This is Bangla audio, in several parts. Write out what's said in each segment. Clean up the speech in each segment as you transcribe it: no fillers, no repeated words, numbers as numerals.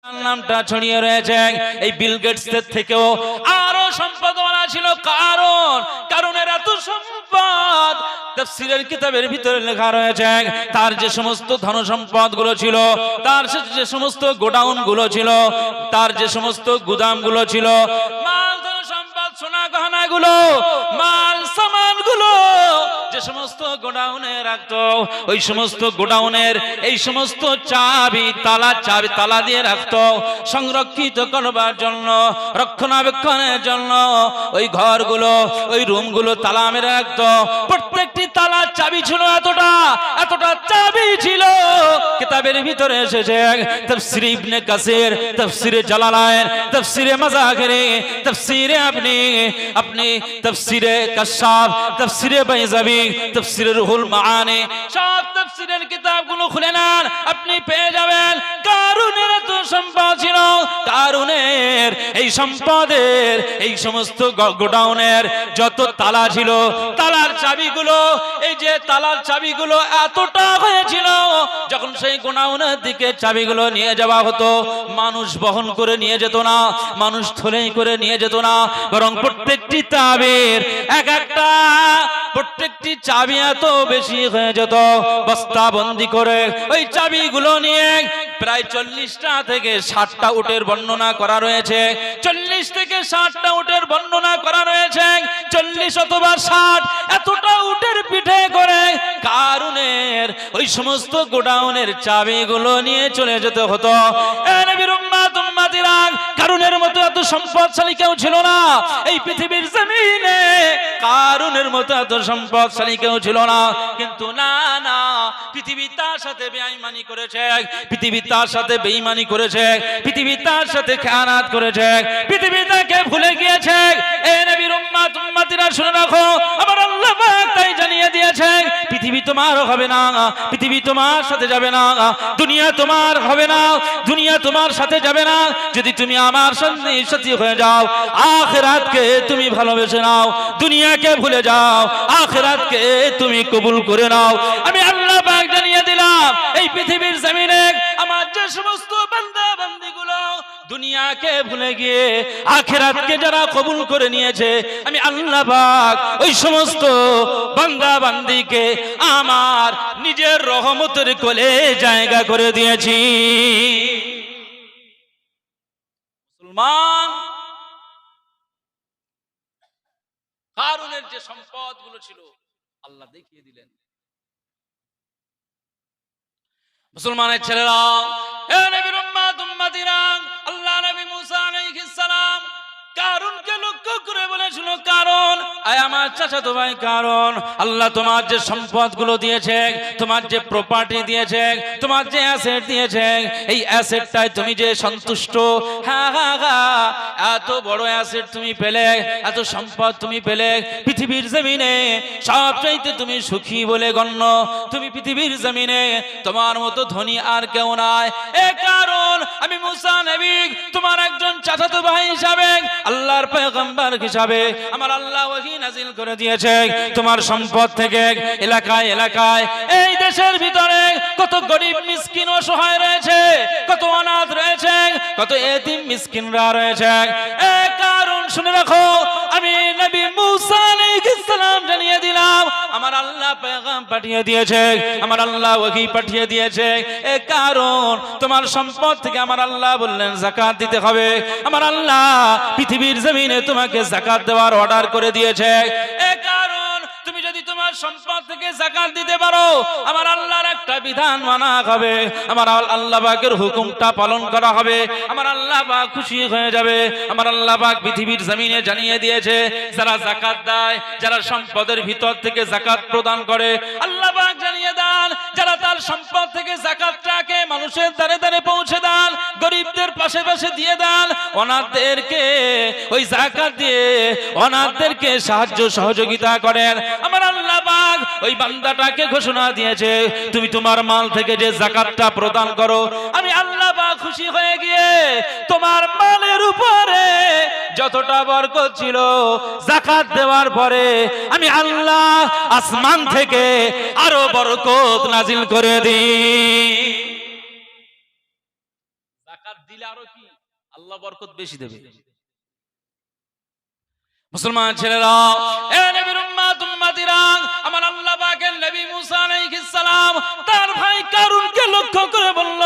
নামটা ছড়িয়ে রয়েছে। এই বিল গেটসের থেকেও আরো সম্পদওয়ালা ছিল কারণ, কারণের এত সম্পদ তাফসীরের কিতাবের ভিতরে লেখা রয়েছে তার যে সমস্ত ধন সম্পদ গুলো ছিল, তার যে সমস্ত গোডাউন গুলো ছিল, তার যে সমস্ত গুদাম গুলো ছিল, মাল ধন সম্পদ সোনা গহনা গুলো, মাল সামান গুলো যে সমস্ত গোডাউনে রাখতো, ওই সমস্ত গোডাউনের এই সমস্ত চাবি তালা দিয়ে রাখতো সংরক্ষিত করবার জন্য, রক্ষণাবেক্ষণের জন্য। ওই ঘরগুলো, ওই রুমগুলো তালা মেরে রাখতো। প্রত্যেকটি তালার চাবি ছিল এতটা চাবি ছিল। কিতাবের ভিতরে এসেছে তাফসীরে ইবনে কাসির, তাফসীরে জালালাইন, তাফসীরে মাযাহিরি, তাফসীরে আপনি তাফসীরে কাশাফ, তাফসীরে বাইজাবি, তাফসীরে রুহুল মাআনি, সব তাফসীরের কিতাবগুলো খুলে নেন, আপনি পেয়ে যাবেন কারুনের এত সম্পদ ছিল। কারুনের এই সম্পদের এই সমস্ত গোডাউনের যত তালা ছিল, তালার চাবিগুলো, এই যে তালার চাবিগুলো এতটা হয়েছিল, যখন সেই গোডাউনের দিকে চাবিগুলো নিয়ে যাওয়া হতো, মানুষ বহন করে নিয়ে যেত না, মানুষ থলেই করে নিয়ে যেত না, বরং প্রত্যেকটি চাবির একটা প্রত্যেকটি চাবি এত বেশি হয়ে যেত, বস্তা বন্দি করে ওই চাবিগুলো নিয়ে প্রায় 40টা থেকে 60টা উটের বর্ণনা করা রয়েছে। 40 থেকে 60টা উটের বর্ণনা করা রয়েছে। 40 অথবা 60 এতটা উটের পিঠে করে কারুনের ওই সমস্ত গোডাউনের চাবিগুলো নিয়ে চলে যেতে হতো। নবীর উম্মত উম্মতিরা, কারুনের মতো এত সম্পদশালী কেউ ছিল না এই পৃথিবীর জমিনে। কারুনের মতো এত সম্পদশালী কেউ ছিল না, কিন্তু না, পৃথিবী তার সাথে বেঈমানি করেছে, পৃথিবী তার সাথে বেঈমানি করেছে, পৃথিবী তার সাথে খেয়ানত করেছে, পৃথিবী তাকে ভুলে গিয়েছে। এই নবীর উম্মত উম্মতিরা শুনে রাখো, আমার আল্লাহ পাক তাই জানিয়ে দিয়েছে, পৃথিবী তোমার হবে না, পৃথিবী তোমার সাথে যাবে না, দুনিয়া তোমার হবে না, দুনিয়া তোমার সাথে যাবে না, যদি তুমি আমার সাথী হয়ে যাও। আখিরাতকে তুমি ভালোবেসে নাও, দুনিয়াকে ভুলে যাও, আখিরাতকে তুমি কবুল করে নাও। আমি আল্লাহ পাক জানিয়ে দিলাম, এই পৃথিবীর জমিনে আমার যে সমস্ত বান্দা বান্দীগুলো দুনিয়াকে ভুলে গিয়ে আখিরাতকে যারা কবুল করে নিয়েছে, আমি আল্লাহ পাক ওই সমস্ত বান্দা বান্দীকে আমার নিজের রহমতের কোলে জায়গা করে দিয়েছি। মুসলমান, কারুনের যে সম্পদগুলো ছিল আল্লাহ দেখিয়ে দিলেন। মুসলমানের ছেলেরা, হে নবীর উম্মত উম্মতিরা, আল্লাহ নবী মুসা আলাইহিস সালাম কারুনকে লক্ষ্য করে বলেছিল, কারণ আয় আমার চাচাতো ভাই কারণ, আল্লাহ তোমার যে সম্পদগুলো দিয়েছে, তোমার যে প্রপার্টি দিয়েছে, তোমার যে অ্যাসেট দিয়েছে, এই অ্যাসেটটাই তুমি যে সন্তুষ্ট, এত বড় অ্যাসেট তুমি পেলে, এত সম্পদ তুমি পেলে, পৃথিবীর জমিনে সবচাইতে তুমি সুখী বলে গণ্য। তুমি পৃথিবীর জমিনে তোমার মতো ধনী আর কেউ নাই। এ কারণ আমি মুসা নবী তোমার একজন চাচাতো ভাই হিসাবে, আল্লাহর পয়গম্বর হিসাবে আমার আল্লাহ ওহী নাযিল করে দিয়েছে। তোমার সম্পদ থেকে এলাকায় এলাকায়, এই দেশের ভিতরে কত গরিব মিসকিন অসহায় রয়েছে, কত অনাথ রয়েছে, কত এতিম মিসকিনরা রয়েছে। এ কারণ শুনে রাখো, আমি নবী মুসা আলাইহিস সালাম জানিয়ে দিলাম, আমার আল্লাহ পেগাম পাঠিয়ে দিয়েছে, আমার আল্লাহ ওহী পাঠিয়ে দিয়েছে। এ কারণ তোমার সম্পদ থেকে আমার আল্লাহ বললেন যাকাত দিতে হবে। আমার আল্লাহ পৃথিবীর জমিনে তোমাকে যাকাত দেওয়ার অর্ডার করে দিয়েছে। এ কারণ তুমি যদি তোমার সম্পদ থেকে যাকাত দিতে পারো, আমার আল্লাহর একটা বিধান মানা হবে, আমার আল্লাহ পাকের হুকুমটা পালন করা হবে, আমার আল্লাহ পাক খুশি হয়ে যাবে। আমার আল্লাহ পাক পৃথিবীর জমিনে জানিয়ে দিয়েছে, যারা যাকাত দেয়, যারা সম্পদের ভিতর থেকে যাকাত প্রদান করে, আল্লাহ পাক জানিয়ে দেন, যারা তার সম্পদ থেকে যাকাতটাকে মানুষের দ্বারে দ্বারে পৌঁছে দেন, গরিবদের পাশে পাশে দিয়ে দেন, অনাথদেরকে ওই যাকাত দিয়ে অনাথদেরকে সাহায্য সহযোগিতা করেন, আমার আল্লাহ পাক ওই বান্দাটাকে ঘোষণা দিয়েছে, তুমি তোমার মাল থেকে যে যাকাতটা প্রদান করো, আমি আল্লাহ পাক খুশি হয়ে গিয়ে তোমার মালের উপরে যতটা বরকত ছিল যাকাত দেওয়ার পরে আমি আল্লাহ আসমান থেকে আরো বরকত নাজিল করে দিই। যাকাত দিলে আরো কি আল্লাহ বরকত বেশি দেবে। মুসলমান ছেলেরা, এ নবীর উম্মত উম্মতিরা, আমার আল্লাহ পাকের নবী মুসা আলাইহিস সালাম তার ভাই কারুনকে লক্ষ্য করে বলল,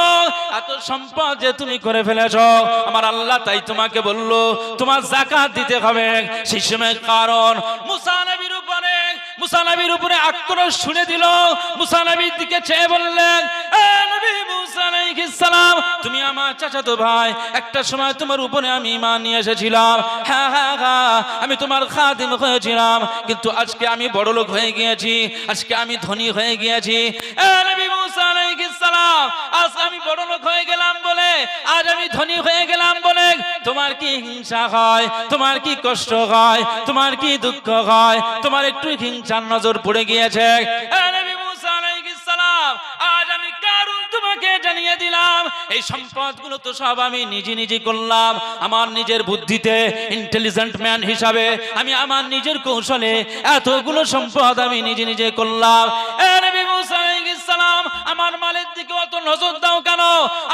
এত সম্পদ যে তুমি করে ফেলেছো, আমার আল্লাহ তাই তোমাকে বলল তোমার যাকাত দিতে হবে। সেই সময় কারুন মুসা নবীর উপরে আক্রোশ শুনে দিল। মুসা নবীর দিকে চেয়ে বললেন, এ নবী মুসা আলাইহিস সালাম, তুমি আমার চাচাতো ভাই, একটা সময় তোমার উপরে আমি ঈমান নিয়ে এসেছিলাম, হ্যাঁ হ্যাঁ হ্যাঁ, আমি তোমার খাদিম হয়েছিলাম, কিন্তু আজকে আমি বড় লোক হয়ে গিয়েছি, আজকে আমি ধনী হয়ে গিয়েছি। এ নবী মুসা আলাইহিস সালাম, আজ আমি বড় লোক হয়ে গেলাম বলে, আজ আমি ধনী হয়ে গেলাম বলে তোমার কি হিংসা হয়, তোমার কি কষ্ট হয়, তোমার কি দুঃখ হয়, তোমার একটু হিংসার নজর পড়ে গিয়েছে? এ নবী মুসা আলাইহিস সালাম, আজ আমি কারুন তোমাকে জানিয়ে দিলাম, এই সম্পদগুলো তো সব আমি নিজে করলাম, আমার নিজের বুদ্ধিতে, ইন্টেলিজেন্ট ম্যান হিসাবে আমি আমার নিজের কৌশলে এতগুলো সম্পদ আমি নিজে করলাম। এ নবী মুসা আলাইহিস সালাম, আমার মালের দিকে অত নজর দাও কেন?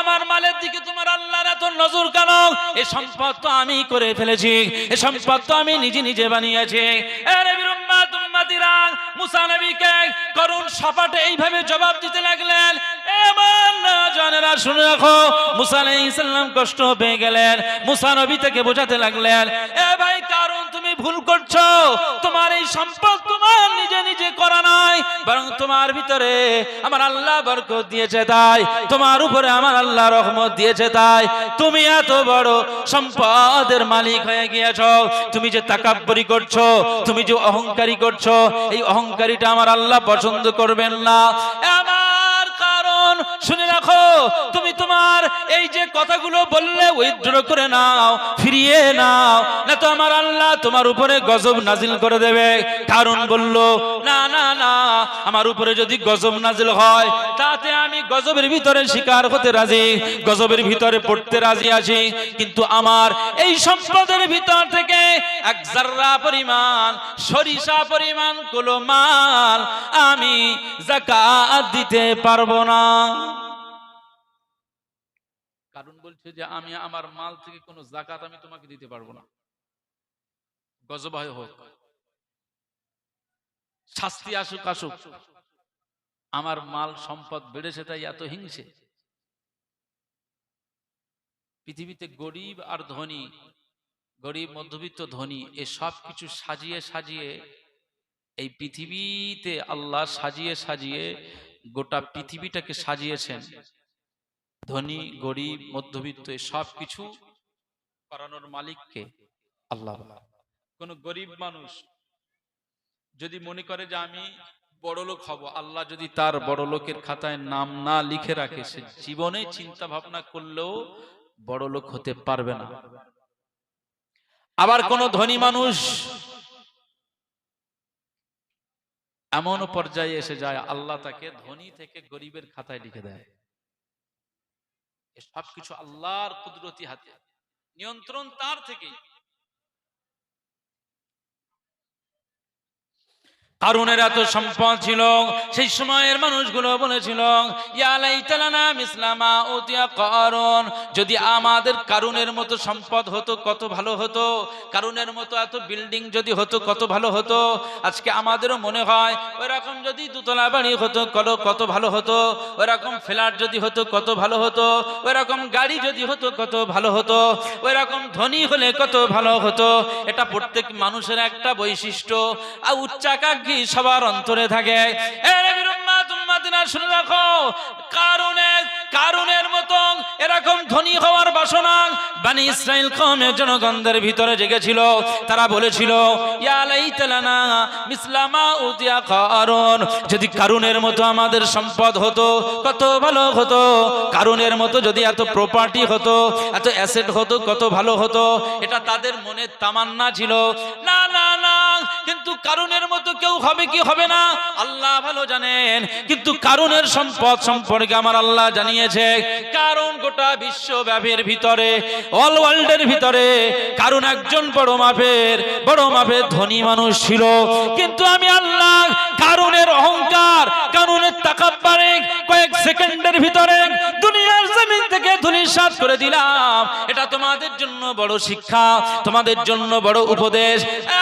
আমার মালের দিকে তোমার আল্লাহর এত নজর কেন? এই সম্পদ তো আমি করে ফেলেছি, এই সম্পদ তো আমি নিজে বানিয়েছি। এ নবীর উম্মত উম্মতিরা, মুসা নবীকে করুণ সাপাটে এইভাবে জবাব দিতে লাগলেন। এবার না জানেরা শুনে রাখো, মুসা আলাইহিস সালাম কষ্ট পেয়ে গেলেন। মুসা নবী তাকে বোঝাতে লাগলেন, এ ভাই কারণ তুমি ভুল করছো, তোমার এই সম্পদ তোমার নিজে করা নয়, বরং তোমার ভিতরে আমার আল্লাহ বরকত দিয়েছে, তাই তোমার উপরে আমার আল্লাহ রহমত দিয়েছে, তাই তুমি এত বড় সম্পদের মালিক হয়ে গিয়েছো। তুমি যে তাকাব্বুরি করছো, তুমি যে অহংকারী করছো, এই অহংকারীটা আমার আল্লাহ পছন্দ করবেন না। আমার কারণ শুনে রাখো, তুমি তোমার এই যে কথাগুলো বললে উইথড্র করে নাও, ফিরিয়ে নাও, না তো আমার আল্লাহ তোমার উপরে গজব নাজিল করে দেবে। কারণ বলল, না না না, আমার উপরে যদি গজব নাজিল হয় তাতে আমি গজবের ভিতরে শিকার হতে রাজি, গজবের ভিতরে পড়তে রাজি আছি, কিন্তু আমার এই সম্পদের ভিতর থেকে এক জাররা পরিমাণ, সরিষা পরিমাণ কোনো মাল আমি যাকাত দিতে পারবো না। কারণ বলছে যে আমি আমার মাল থেকে কোনো যাকাত আমি তোমাকে দিতে পারবো না, গজব হয় হোক, শাস্তি আসুক, আমার মাল সম্পদ বেড়েছে তাই এত হিংসে। পৃথিবীতে গরিব আর ধনী, গরিব মধ্যবিত্ত ধনী, এ সব কিছু সাজিয়ে এই পৃথিবীতে আল্লাহ সাজিয়ে গোটা পৃথিবীটাকে সাজিয়েছেন। ধনী গরিব মধ্যবিত্ত এ সব কিছু করানোর মালিককে আল্লাহ। কোন গরিব মানুষ যদি মনে করে যে আমি বড় লোক হব, আল্লাহ যদি তার বড় লোকের খাতায় নাম না লিখে রাখে, সে জীবনে চিন্তা ভাবনা করলেও বড় লোক হতে পারবে না। আবার কোন ধনী মানুষ এমন পর্যায়ে এসে যায়, আল্লাহ তাকে ধনী থেকে গরিবের খাতায় লিখে দেয়। সবকিছু আল্লাহর কুদরতি হাতে, নিয়ন্ত্রণ তার থেকেই। কারুনের এত সম্পদ ছিল, সেই সময়ের মানুষগুলো বলেছিল, ইয়া লাইতালানা মিসলামা উতিয়া কারুন, যদি আমাদের কারুনের মতো সম্পদ হতো কত ভালো হতো, কারুনের মতো এত বিল্ডিং যদি হতো কত ভালো হতো। আজকে আমাদেরও মনে হয় ওইরকম যদি দুতলা বাড়ি হতো কত ভালো হতো, ওইরকম ফ্ল্যাট যদি হতো কত ভালো হতো, ওইরকম গাড়ি যদি হতো কত ভালো হতো, ওইরকম ধনী হলে কত ভালো হতো। এটা প্রত্যেক মানুষের একটা বৈশিষ্ট্য, আর উচ্চাকাঙ্ক্ষী সবার অন্তরে থাকে। শুনে রাখো, কারুনের মতো এরকম ধনী হওয়ার বাসনা বনি ইসরাইল কওমের জনগণদের ভিতরে জেগেছিল। তারা বলেছিল, ইয়া লাইতালানা মিসলামা উতিয়া কারুন, যদি কারুনের মতো আমাদের সম্পদ হতো কত ভালো হতো, কারুনের মতো যদি এত প্রপার্টি হতো, এত অ্যাসেট হতো কত ভালো হতো। এটা তাদের মনের তামান্না ছিল। না না না, কিন্তু কারুনের মতো কেউ হবে কি হবে না আল্লাহ ভালো জানেন, কিন্তু কারুনের সম্পদ সম্পর্কে আমার আল্লাহ জানিয়েছে। কারণ গোটা বিশ্বব্যাপীর ভিতরে, অল ওয়ার্ল্ডের ভিতরে কারুন একজন বড় মাপের ধনী মানুষ ছিল, কিন্তু আমি আল্লাহ কারুনের অহংকার, কারুনের তাকাব্বুরে কয়েক সেকেন্ডের ভিতরে দুনিয়ার জমিন থেকে থেকে ধূলিসাৎ করে দিলাম। এটা তোমাদের জন্য বড় শিক্ষা, তোমাদের জন্য বড় উপদেশ।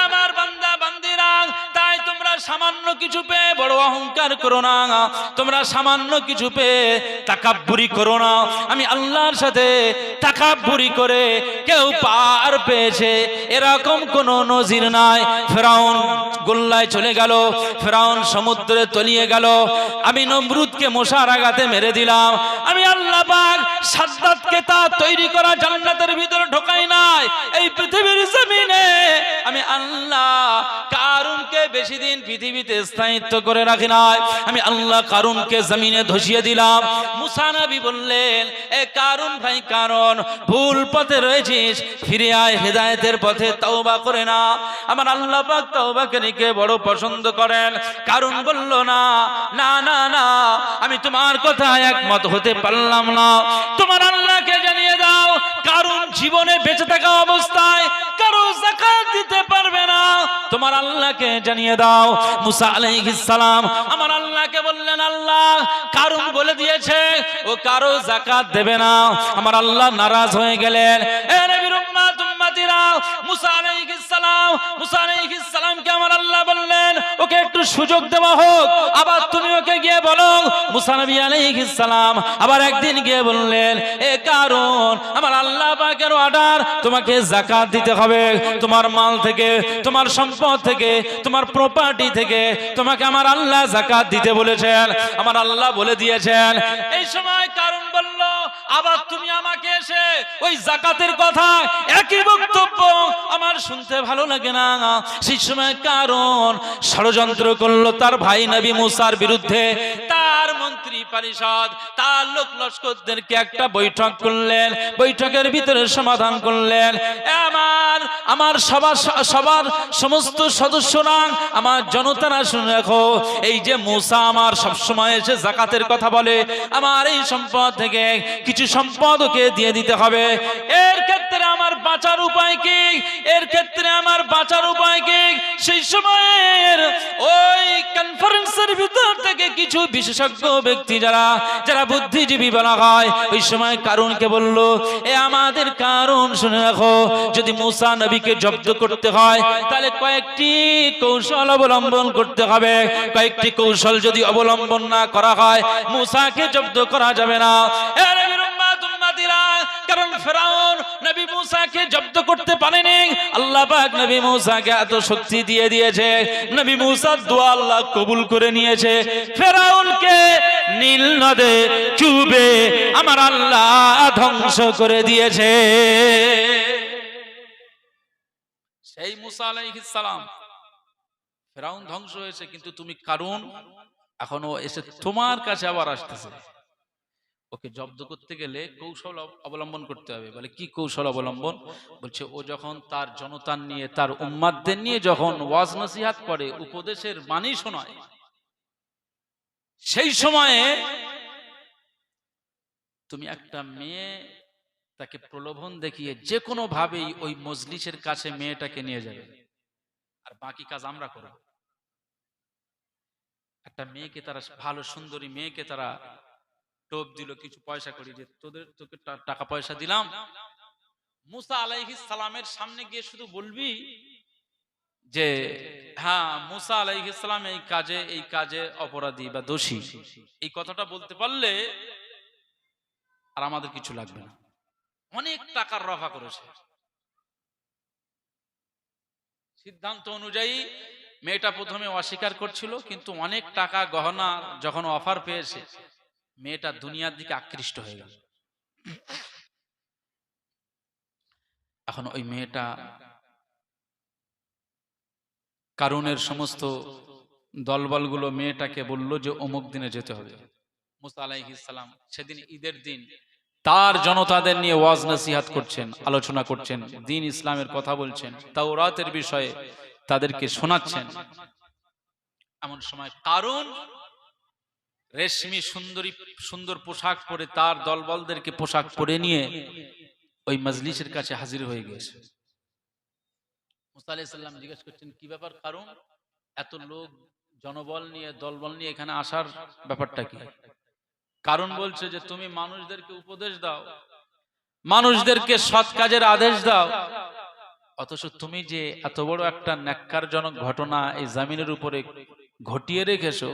আমার বান্দা বান্দিরা, তাই তোমরা সামান্য কিছু পেয়ে বড় অহংকার করো না, তোমরা সামান্য কিছু পেয়ে তাকাব্বুরি করো না। আমি আল্লাহর সাথে তাকাব্বুরি করে কেউ পার পেয়েছে এরকম কোন নজির নাই। ফেরাউন গোল্লায় চলে গেল, ফেরাউন সমুদ্রে তলিয়ে গেল, আমি নমরুদকে মশার আঘাতে মেরে দিলাম। আমি আল্লাহ পাক সাদ্দাতকে তা তৈরি করা জান্নাতের ভিতরে ঢোকাই নাই। এই পৃথিবীর জমিনে আমি আল্লাহ কারুনকে বেশি দিন পৃথিবীতে স্থায়িত্ব করে রাখি নাই। আমি আল্লাহ কারুনকে জমিনে ধসিয়ে দিলাম। মুসা নবী বললেন, এ কারুন ভাই কারুন, ভুল পথে রয়েছিস, ফিরে আয়, হেদায়েতের পথে তওবা করে না। আমার আল্লাহ পাক তওবাকারীকে বড় পছন্দ করেন। কারুন বলল, না না না না, আমি তোমার কথায় একমত হতে পারলাম না। তোমার আল্লাহকে জানিয়ে দাও, কারুন জীবনে বেঁচে থাকা অবস্থায় কারো যাকাত দিতে পারবে না। তোমার আল্লাহকে জানিয়ে দাও। মুসা আলাইহিস সালাম আমার আল্লাহকে বললেন, আল্লাহ কারুন বলে দিয়েছে ও কারো যাকাত দেবে না। আমার আল্লাহ নারাজ হয়ে গেলেন। এ নবীর উম্মত উম্মতিরা, মুসা আলাইহিস সালামকে আমার আল্লাহ বললেন, ওকে একটু সুযোগ দেওয়া হোক, আবার তুমি ওকে গিয়ে বলো। মুসা নবী আলাইহিস সালাম আবার একদিন গিয়ে বললেন, এ কারুন, আমার আল্লাহ পাকের অর্ডার, তোমাকে যাকাত দিতে হবে। তোমার মাল থেকে, তোমার সম্পদ থেকে, তোমার প্রপার্টি থেকে তোমাকে আমার আল্লাহ যাকাত দিতে বলেছেন, আমার আল্লাহ বলে দিয়েছেন। এই সময় কারুন বলল, আবার তুমি আমাকে এসে ওই যাকাতের কথা একই বক্তব্য আমার শুনতে ভালো লাগে না। সেই সময় কারুন ষড়যন্ত্র করলো তার ভাই নবী মুসার বিরুদ্ধে। তার মন্ত্রী পরিষদ, তার লোক লস্করদেরকে একটা বৈঠক করলেন, বৈঠকের ভিতরে সমাধান করলেন, আমার সবার সমস্ত সদস্যরা, আমার জনতারা শুনে রাখো, এই যে মুসা আমার সবসময় এসে যাকাতের কথা বলে, আমার এই সম্পদ থেকে কিছু সম্পদ ওকে দিয়ে দিতে হবে। এর ক্ষেত্রে আমার বাঁচার উপায় কি? এর ক্ষেত্রে আমার বাঁচার উপায় কি? সেই সময়ের ওই কনফারেন্সের ভিতর থেকে কিছু বিশেষজ্ঞ ব্যক্তি যারা বুদ্ধিজীবী বলা হয়, ওই সময় কারুনকে বলল, এ আমাদের কারুন শুনে রাখো, যদি মুসা নবীকে জব্দ করতে হয় তাহলে কয়েকটি কৌশল অবলম্বন করতে হবে। কয়েকটি কৌশল যদি অবলম্বন না করা হয় মুসাকে জব্দ করা যাবে না। কারণ ফেরাউন নবী মুসাকে জব্দ করতে পারেনি। আল্লাহ পাক নবী মুসাকে এত শক্তি দিয়ে দিয়েছে, নবী মুসার দোয়া আল্লাহ কবুল করে নিয়েছে। ফেরাউনকে নীল নদে চুবে আমার আল্লাহ ধ্বংস করে দিয়েছে। সেই মুসা আলাইহিস সালাম, ফেরাউন ধ্বংস হয়েছে, কিন্তু তুমি কারুন এখনো এসে তোমার কাছে আবার আসতেছে। ওকে জব্দ করতে গেলে কৌশল অবলম্বন করতে হবে। বলে কি কৌশল অবলম্বন? বলছে ও যখন তার জনতা নিয়ে, তার উম্মাদদের নিয়ে যখন ওয়াজ নসিহাত করে, উপদেশের বাণী শোনায়, সেই সময়ে তুমি একটা মেয়ে, তাকে প্রলোভন দেখিয়ে যে কোনো ভাবেই ওই মজলিসের কাছে মেয়েটাকে নিয়ে যাবে, আর বাকি কাজ আমরা করব। একটা মেয়েকে তারা, ভালো সুন্দরী মেয়েকে তারা টোপ দিল কিছু পয়সা করি, যে তোকে টাকা পয়সা দিলাম, মুসা আলাইহিস সালামের সামনে গিয়ে শুধু বলবি যে হ্যাঁ মুসা আলাইহিস সালাম এই কাজে অপরাধী বা দোষী, এই কথাটা বলতে পারলে আর আমাদের কিছু লাগবে না। অনেক টাকার রফা করেছে। সিদ্ধান্ত অনুযায়ী মেয়েটা প্রথমে অস্বীকার করছিল, কিন্তু অনেক টাকা গহনা যখন অফার পেয়েছে, মেয়েটা দুনিয়ার দিকে আকৃষ্ট হয়ে গেল। এখন ওই মেয়েটা কারুনের সমস্ত দলবলগুলো মেয়েটাকে বলল যে অমুক দিনে যেতে হবে। মুসা আলাইহিস সালাম সেদিন ঈদের দিন তার জনতাদের নিয়ে ওয়াজ নসিহাত করছেন, আলোচনা করছেন, দ্বীন ইসলামের কথা বলছেন, তাওরাতের বিষয়ে তাদেরকে শোনাচ্ছেন। এমন সময় কারুন রেশমি সুন্দর পোশাক পরে তার দলবলদেরকে পোশাক পরে নিয়ে ওই মজলিসের কাছে হাজির হয়ে গেছে। মুসা আলাইহিস সালাম জিজ্ঞেস করছেন, কি ব্যাপার কারুন, এত লোক জনবল নিয়ে, দলবল নিয়ে এখানে আসার ব্যাপারটা কি? কারণ বলছে যে তুমি মানুষদেরকে উপদেশ দাও, মানুষদেরকে সৎ কাজের আদেশ দাও, অথচ তুমি যে এত বড় একটা ন্যাক্কারজনক ঘটনা এই জমিনের উপরে ঘটিয়ে রেখেছো,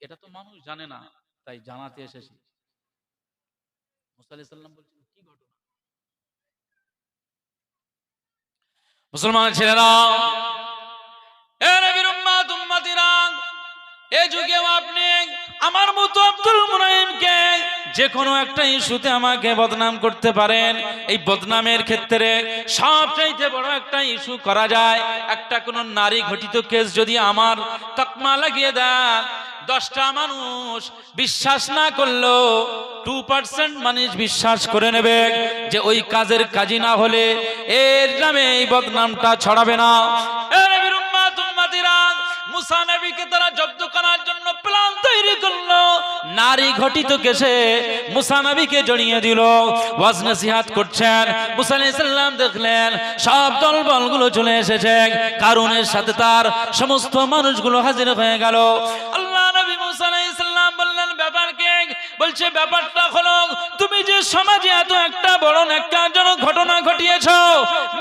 এটা তো মানুষ জানে না, তাই জানাতে এসেছি। মুসা আলাইহিস সালাম বলছেন কি ঘটনা? মুসলমান ছেলেরা, এ নবীর উম্মত উম্মতিরা, এই যুগেও আপনি আমার মতো আব্দুল মুনাইমকে যে কোনো একটা ইস্যুতে আমাকে বদনাম করতে পারেন। এই বদনামের ক্ষেত্রে সবচাইতে বড় একটা ইস্যু করা যায়, একটা কোনো নারী ঘটিত কেস যদি আমার তকমা লাগিয়ে দেন, 10টা মানুষ বিশ্বাস না করলেও 2% মানুষ বিশ্বাস করে নেবে যে ওই কাজের কাজী না হলে এর নামে এই বদনামটা ছড়াবে না। এ নবীর উম্মত উম্মতিরা, মুসা নবীকে তারা জব্দ করার জন্য প্ল্যান তৈরি করলো। নারী ঘটিত কেসে মুসা নবীকে জড়িয়ে দিল। ওয়াজ নসিহত করছেন, মুসা আলাইহিস সালাম দেখলেন সব দলবলগুলো চলে এসেছে, কারুনের সাথে তার সমস্ত মানুষগুলো হাজির হয়ে গেল। আল্লাহ নবী মুসা আলাইহিস সালাম বললেন ব্যাপার কি? বলছে ব্যাপারটা হলো তুমি যে সমাজে এত একটা বড় ন্যাক্কারজনক ঘটনা ঘটিয়েছো,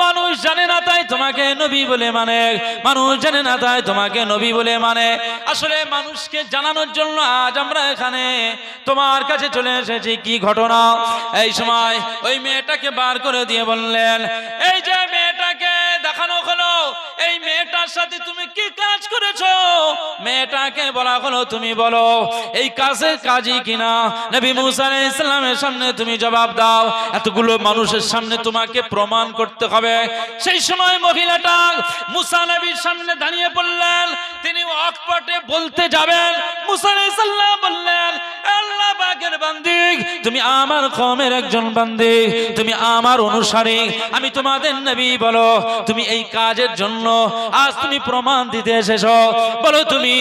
মানুষ জানে না তাই তোমাকে নবী বলে মানে, মানুষ জানে না তাই তোমাকে নবী বলে মানে। আসলে মানুষকে জানানোর জন্য আজ আমরা এখানে তোমার কাছে চলে এসেছি। কি ঘটনা? এই সময় ওই মেয়েটাকে বার করে দিয়ে বললেন, এই যে মেয়েটাকে দেখানো হলো, এই মেয়েটার সাথে তুমি কি কাজ করেছো? মেয়েটাকে বলা হলো তুমি বলো এই কাজের কাজী কিনা। নবী মুসা আলাইহিস সালামের সামনে তুমি জবাব দাও, এতগুলো মানুষের সামনে তোমাকে প্রমাণ করতে হবে। সেই সময় মহিলাটা মুসা নবীর সামনে দাঁড়িয়ে পড়লেন, তিনি অকপটে বলতে যাবেন, মুসা আলাইহিস সালাম বললেন, আল্লাহ পাকের বান্দি, তুমি আমার কওমের একজন বান্দি, তুমি আমার অনুসারী, আমি তোমাদের নবী, বলো তুমি এই কাজের জন্য আজ তুমি প্রমাণ দিতে এসেছো, বলো তুমি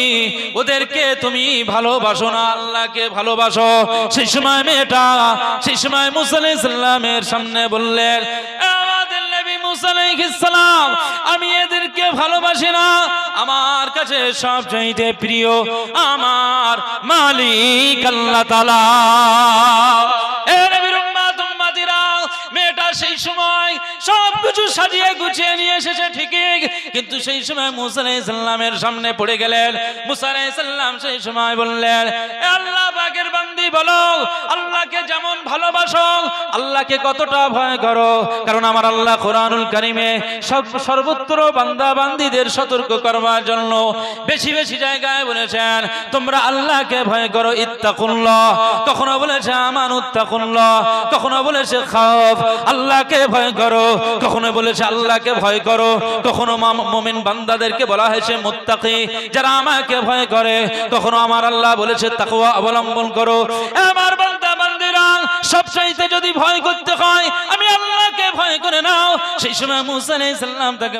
ওদেরকে তুমি ভালোবাসো না আল্লাহকে ভালোবাসো? সেই সময় মেয়েটা সেই সময় মুসা আলাইহিস সালামের সামনে বললেন, আমাদের নবী মুসা আলাইহিস সালাম, আমি এদেরকে ভালোবাসি না, আমার কাছে সবচাইতে প্রিয় আমার মালিক আল্লাহ তাআলা। এ নবীর উম্মত উম্মতিরা, মেয়েটা সেই সময় সবকিছু সাজিয়ে গুছিয়ে নিয়ে এসেছে ঠিকই, কিন্তু সেই সময় মুসা আলাইহিস সালামের সামনে পড়ে গেলেন। মুসা আলাইহিস সালাম সেই সময় বললেন, আল্লাহ পাকের বান্দি, বলো আল্লাহকে যেমন ভালোবাসো, আল্লাহকে কতটা ভয় করো? কারণ আমার আল্লাহ কোরআনুল কারীমে সর্বত্র বান্দা বান্দীদের সতর্ক করবার জন্য বেশি বেশি জায়গায় বলেছেন তোমরা আল্লাহকে ভয় করো, ইত্তাকুল্লাহ, কখনো বলেছে আমানুত্তাকুল্লাহ, কখনো বলেছে খাউফ, আল্লাহকে ভয় করো, কখনো বলেছে আল্লাহকে ভয় করো, কখনো মুমিন বান্দাদেরকে বলা হয়েছে মুত্তাকি, যারা আমাকে ভয় করে, কখনো আমার আল্লাহ বলেছে তাকওয়া অবলম্বন করো। আমার বান্দা বান্দিরা, সবচাইতে যদি ভয় করতে হয় আমি আল্লাহকে ভয় করে নাও। সেই সময় মুসা আলাইহিস সালাম তাকে